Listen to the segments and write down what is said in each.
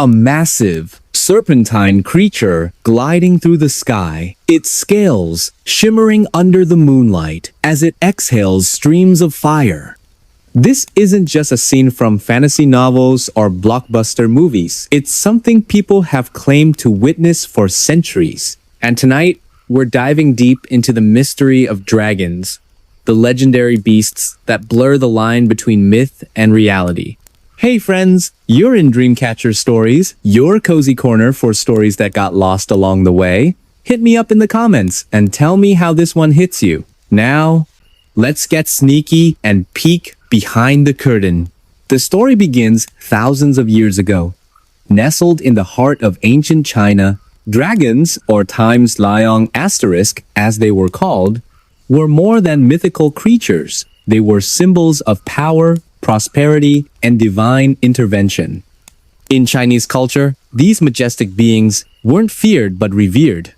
A massive, serpentine creature gliding through the sky, its scales shimmering under the moonlight as it exhales streams of fire. This isn't just a scene from fantasy novels or blockbuster movies. It's something people have claimed to witness for centuries. And tonight, we're diving deep into the mystery of dragons, the legendary beasts that blur the line between myth and reality. Hey friends, you're in Dreamcatcher Stories, your cozy corner for stories that got lost along the way. Hit me up in the comments and tell me how this one hits you. Now, let's get sneaky and peek behind the curtain. The story begins thousands of years ago. Nestled in the heart of ancient China, dragons, or Times Liang asterisk as they were called, were more than mythical creatures. They were symbols of power, prosperity, and divine intervention. In Chinese culture, these majestic beings weren't feared but revered.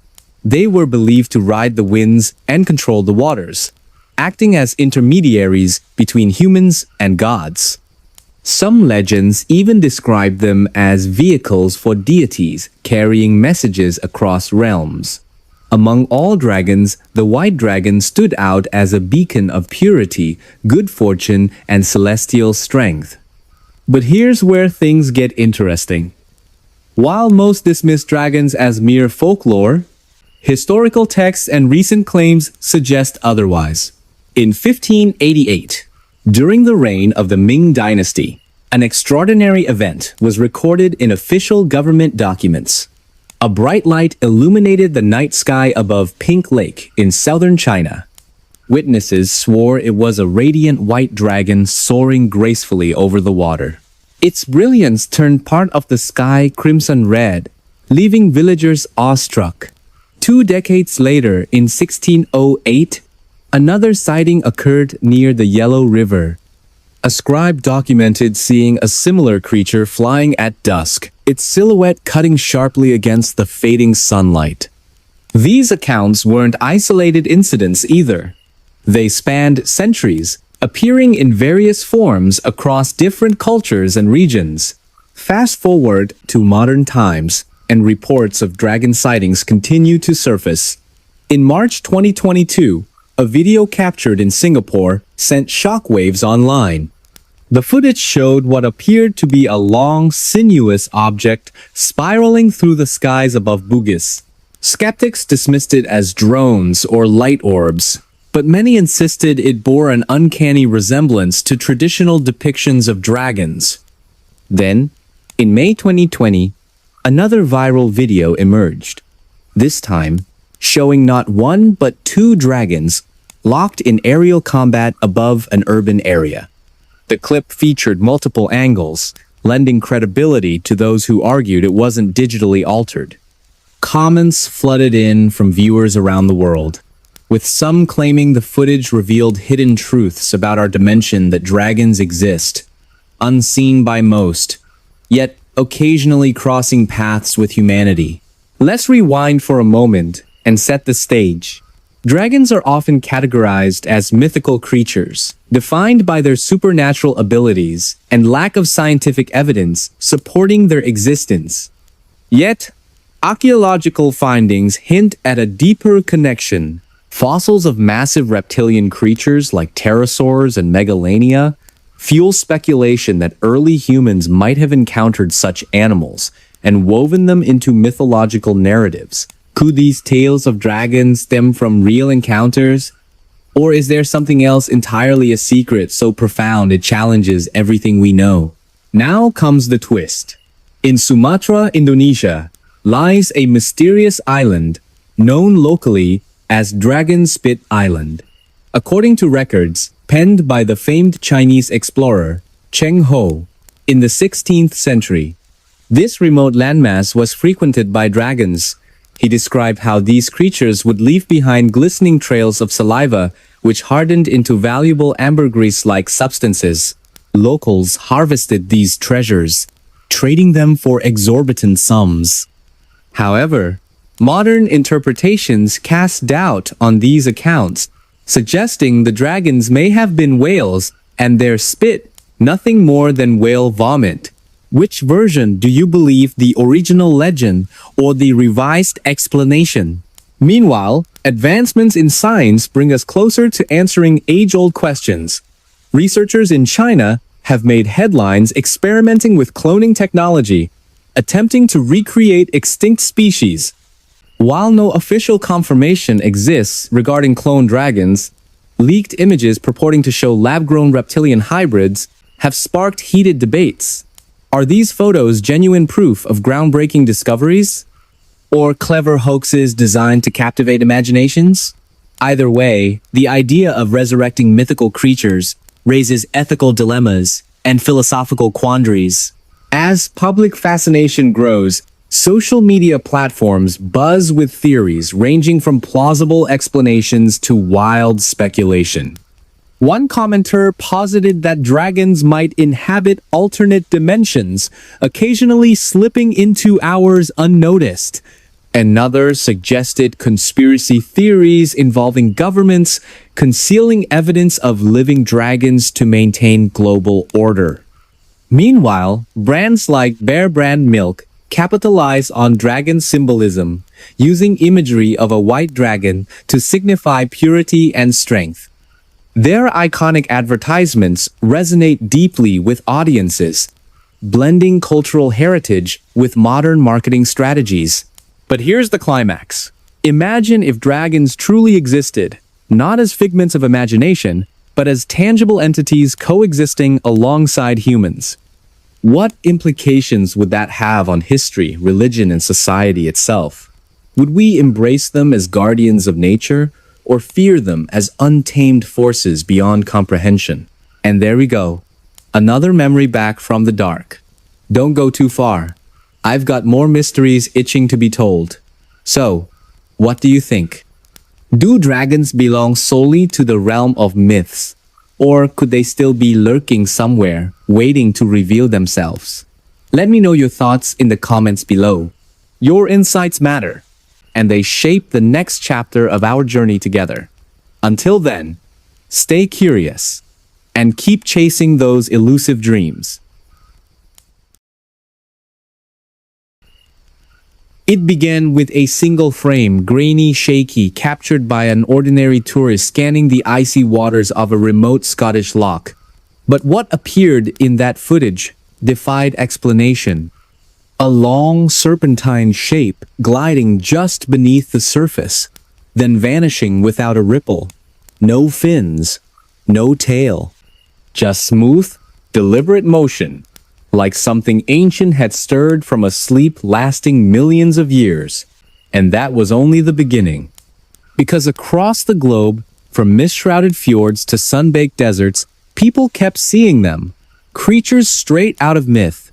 They were believed to ride the winds and control the waters, acting as intermediaries between humans and gods. Some legends even describe them as vehicles for deities carrying messages across realms. Among all dragons, the white dragon stood out as a beacon of purity, good fortune, and celestial strength. But here's where things get interesting. While most dismiss dragons as mere folklore, historical texts and recent claims suggest otherwise. In 1588, during the reign of the Ming Dynasty, an extraordinary event was recorded in official government documents. A bright light illuminated the night sky above Pink Lake in southern China. Witnesses swore it was a radiant white dragon soaring gracefully over the water. Its brilliance turned part of the sky crimson red, leaving villagers awestruck. 2 decades later, in 1608, another sighting occurred near the Yellow River. A scribe documented seeing a similar creature flying at dusk, its silhouette cutting sharply against the fading sunlight. These accounts weren't isolated incidents either. They spanned centuries, appearing in various forms across different cultures and regions. Fast forward to modern times, and reports of dragon sightings continue to surface. In March 2022, a video captured in Singapore sent shockwaves online. The footage showed what appeared to be a long, sinuous object spiraling through the skies above Bugis. Skeptics dismissed it as drones or light orbs, but many insisted it bore an uncanny resemblance to traditional depictions of dragons. Then, in May 2020, another viral video emerged. This time, showing not one but 2 dragons locked in aerial combat above an urban area. The clip featured multiple angles, lending credibility to those who argued it wasn't digitally altered. Comments flooded in from viewers around the world, with some claiming the footage revealed hidden truths about our dimension that dragons exist, unseen by most, yet occasionally crossing paths with humanity. Let's rewind for a moment and set the stage. Dragons are often categorized as mythical creatures, defined by their supernatural abilities and lack of scientific evidence supporting their existence. Yet, archaeological findings hint at a deeper connection. Fossils of massive reptilian creatures like pterosaurs and megalania fuel speculation that early humans might have encountered such animals and woven them into mythological narratives. Could these tales of dragons stem from real encounters? Or is there something else entirely a secret so profound it challenges everything we know? Now comes the twist. In Sumatra, Indonesia, lies a mysterious island known locally as Dragon Spit Island. According to records penned by the famed Chinese explorer Cheng Ho in the 16th century, this remote landmass was frequented by dragons. He described how these creatures would leave behind glistening trails of saliva which hardened into valuable ambergris-like substances. Locals harvested these treasures, trading them for exorbitant sums. However, modern interpretations cast doubt on these accounts, suggesting the dragons may have been whales and their spit nothing more than whale vomit. Which version do you believe, the original legend or the revised explanation? Meanwhile, advancements in science bring us closer to answering age-old questions. Researchers in China have made headlines experimenting with cloning technology, attempting to recreate extinct species. While no official confirmation exists regarding cloned dragons, leaked images purporting to show lab-grown reptilian hybrids have sparked heated debates. Are these photos genuine proof of groundbreaking discoveries? Or clever hoaxes designed to captivate imaginations? Either way, the idea of resurrecting mythical creatures raises ethical dilemmas and philosophical quandaries. As public fascination grows, social media platforms buzz with theories ranging from plausible explanations to wild speculation. One commenter posited that dragons might inhabit alternate dimensions, occasionally slipping into ours unnoticed. Another suggested conspiracy theories involving governments concealing evidence of living dragons to maintain global order. Meanwhile, brands like Bear Brand Milk capitalize on dragon symbolism, using imagery of a white dragon to signify purity and strength. Their iconic advertisements resonate deeply with audiences, blending cultural heritage with modern marketing strategies. But here's the climax. Imagine if dragons truly existed, not as figments of imagination, but as tangible entities coexisting alongside humans. What implications would that have on history, religion, and society itself? Would we embrace them as guardians of nature, or fear them as untamed forces beyond comprehension? And there we go. Another memory back from the dark. Don't go too far. I've got more mysteries itching to be told. So, what do you think? Do dragons belong solely to the realm of myths? Or could they still be lurking somewhere, waiting to reveal themselves? Let me know your thoughts in the comments below. Your insights matter, and they shape the next chapter of our journey together. Until then, stay curious and keep chasing those elusive dreams. It began with a single frame, grainy, shaky, captured by an ordinary tourist scanning the icy waters of a remote Scottish loch. But what appeared in that footage defied explanation. A long, serpentine shape gliding just beneath the surface, then vanishing without a ripple. No fins, no tail. Just smooth, deliberate motion, like something ancient had stirred from a sleep lasting millions of years. And that was only the beginning. Because across the globe, from mist-shrouded fjords to sun-baked deserts, people kept seeing them. Creatures straight out of myth.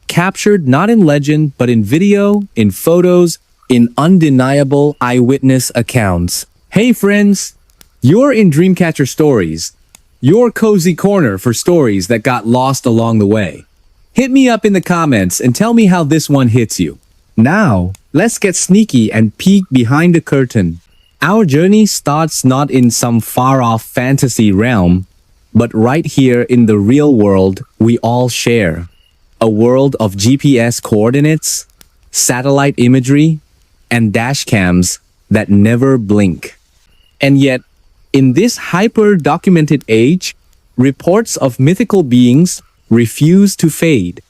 Captured not in legend, but in video, in photos, in undeniable eyewitness accounts. Hey friends, you're in Dreamcatcher Stories, your cozy corner for stories that got lost along the way. Hit me up in the comments and tell me how this one hits you. Now, let's get sneaky and peek behind the curtain. Our journey starts not in some far-off fantasy realm, but right here in the real world we all share. A world of GPS coordinates, satellite imagery, and dashcams that never blink. And yet, in this hyper-documented age, reports of mythical beings refuse to fade.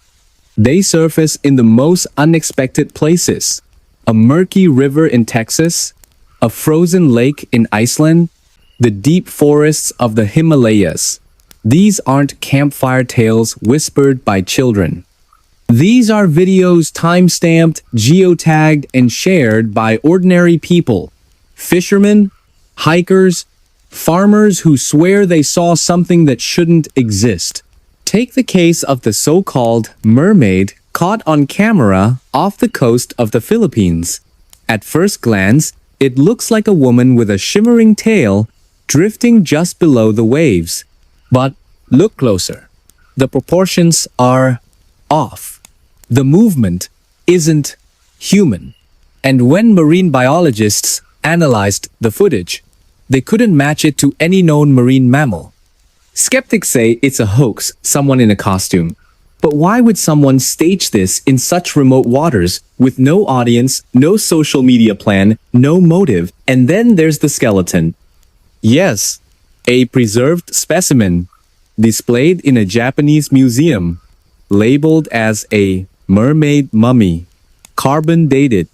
They surface in the most unexpected places. A murky river in Texas, a frozen lake in Iceland, the deep forests of the Himalayas. These aren't campfire tales whispered by children. These are videos time-stamped, geotagged, and shared by ordinary people. Fishermen, hikers, farmers who swear they saw something that shouldn't exist. Take the case of the so-called mermaid caught on camera off the coast of the Philippines. At first glance, it looks like a woman with a shimmering tail drifting just below the waves. But look closer. The proportions are off. The movement isn't human. And when marine biologists analyzed the footage, they couldn't match it to any known marine mammal. Skeptics say it's a hoax, someone in a costume. But why would someone stage this in such remote waters with no audience, no social media plan, no motive, and then there's the skeleton? Yes, a preserved specimen, displayed in a Japanese museum, labeled as a mermaid mummy, carbon dated,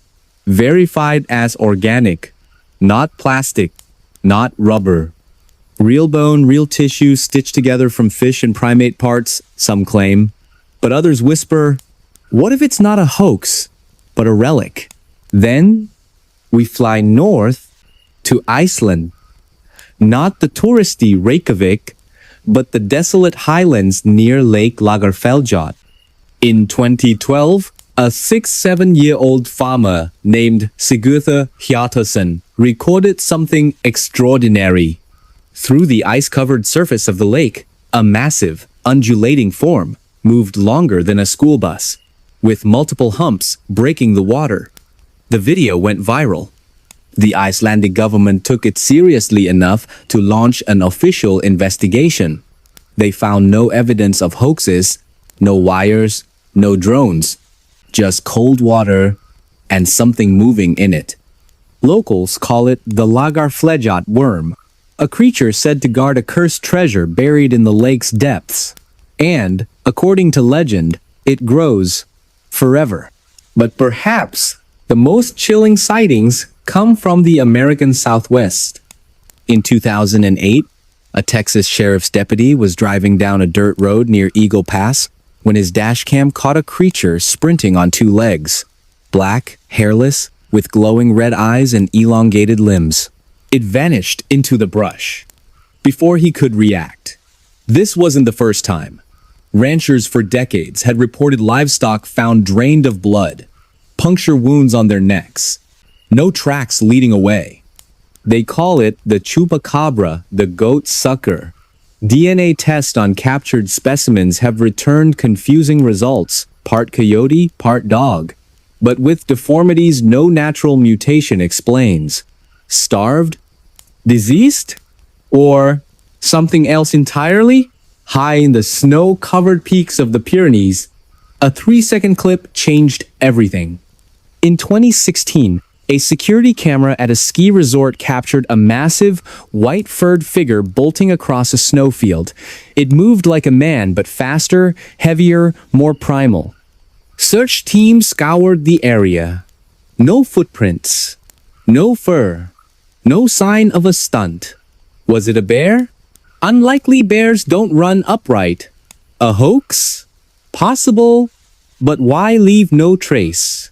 verified as organic, not plastic, not rubber. Real bone, real tissue stitched together from fish and primate parts, some claim. But others whisper, what if it's not a hoax, but a relic? Then we fly north to Iceland. Not the touristy Reykjavik, but the desolate highlands near Lake Lagerfellsjot. In 2012, a 6-7-year-old farmer named Sigurður Hjartarson recorded something extraordinary. Through the ice-covered surface of the lake, a massive, undulating form moved longer than a school bus, with multiple humps breaking the water. The video went viral. The Icelandic government took it seriously enough to launch an official investigation. They found no evidence of hoaxes, no wires, no drones, just cold water and something moving in it. Locals call it the Lagerfellsjot worm, a creature said to guard a cursed treasure buried in the lake's depths. And, according to legend, it grows forever. But perhaps the most chilling sightings come from the American Southwest. In 2008, a Texas sheriff's deputy was driving down a dirt road near Eagle Pass when his dashcam caught a creature sprinting on two legs, black, hairless, with glowing red eyes and elongated limbs. It vanished into the brush before he could react. This wasn't the first time. Ranchers for decades had reported livestock found drained of blood, puncture wounds on their necks, no tracks leading away. They call it the chupacabra, the goat sucker. DNA tests on captured specimens have returned confusing results, part coyote, part dog, but with deformities no natural mutation explains. Starved? Diseased? Or something else entirely? High in the snow-covered peaks of the Pyrenees, a 3-second clip changed everything. In 2016, a security camera at a ski resort captured a massive, white-furred figure bolting across a snowfield. It moved like a man, but faster, heavier, more primal. Search teams scoured the area. No footprints. No fur. No sign of a stunt. Was it a bear? Unlikely, bears don't run upright. A hoax? Possible, but why leave no trace?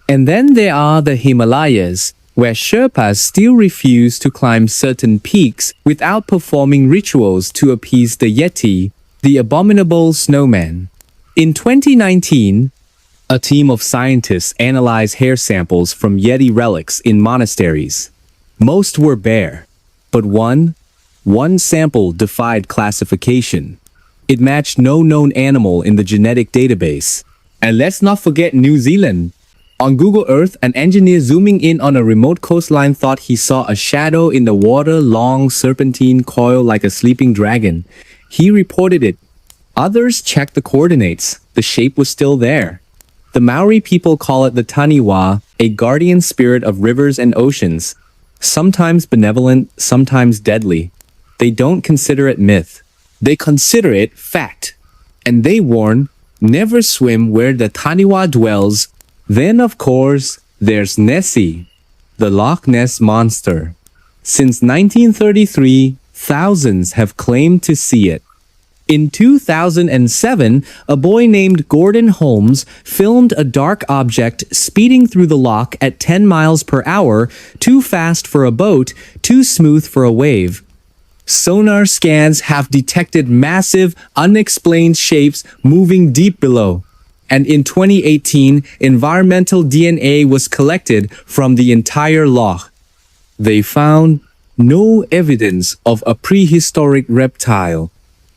And then there are the Himalayas, where Sherpas still refuse to climb certain peaks without performing rituals to appease the Yeti, the abominable snowman. In 2019, a team of scientists analyzed hair samples from Yeti relics in monasteries. Most were bare, but one sample defied classification. It matched no known animal in the genetic database. And let's not forget New Zealand. On Google Earth, an engineer zooming in on a remote coastline thought he saw a shadow in the water, long serpentine coil like a sleeping dragon. He reported it. Others checked the coordinates. The shape was still there. The Maori people call it the Taniwha, a guardian spirit of rivers and oceans. Sometimes benevolent, sometimes deadly. They don't consider it myth. They consider it fact. And they warn, never swim where the Taniwha dwells. Then, of course, there's Nessie, the Loch Ness Monster. Since 1933, thousands have claimed to see it. In 2007, a boy named Gordon Holmes filmed a dark object speeding through the loch at 10 miles per hour, too fast for a boat, too smooth for a wave. Sonar scans have detected massive, unexplained shapes moving deep below. And in 2018, environmental DNA was collected from the entire loch. They found no evidence of a prehistoric reptile,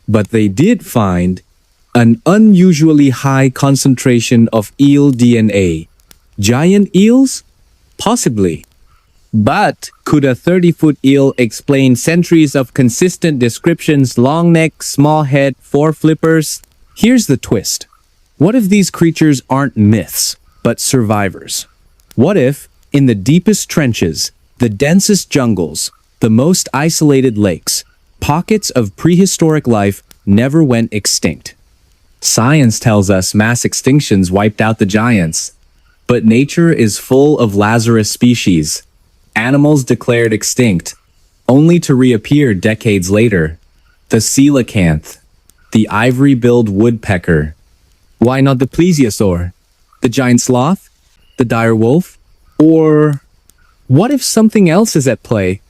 but they did find an unusually high concentration of eel DNA. Giant eels? Possibly. But could a 30-foot eel explain centuries of consistent descriptions, long neck, small head, 4 flippers? Here's the twist. What if these creatures aren't myths, but survivors? What if, in the deepest trenches, the densest jungles, the most isolated lakes, pockets of prehistoric life never went extinct? Science tells us mass extinctions wiped out the giants, but nature is full of Lazarus species, animals declared extinct, only to reappear decades later. The coelacanth, the ivory-billed woodpecker. Why not the plesiosaur? The giant sloth? The dire wolf? Or what if something else is at play?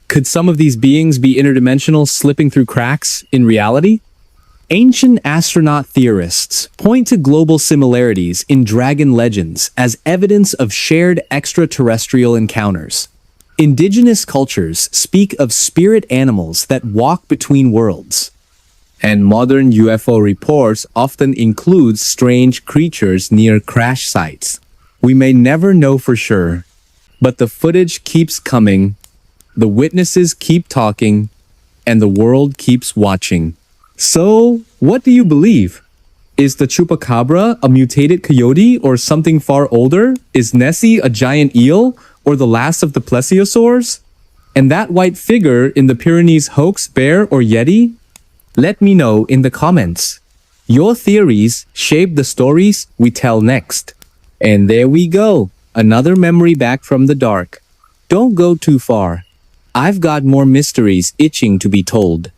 Could some of these beings be interdimensional, slipping through cracks in reality? Ancient astronaut theorists point to global similarities in dragon legends as evidence of shared extraterrestrial encounters. Indigenous cultures speak of spirit animals that walk between worlds. And modern UFO reports often include strange creatures near crash sites. We may never know for sure, but the footage keeps coming, the witnesses keep talking, and the world keeps watching. So, what do you believe? Is the chupacabra a mutated coyote or something far older? Is Nessie a giant eel or the last of the plesiosaurs? And that white figure in the Pyrenees hoax bear or yeti? Let me know in the comments. Your theories shape the stories we tell next. And there we go, another memory back from the dark. Don't go too far. I've got more mysteries itching to be told.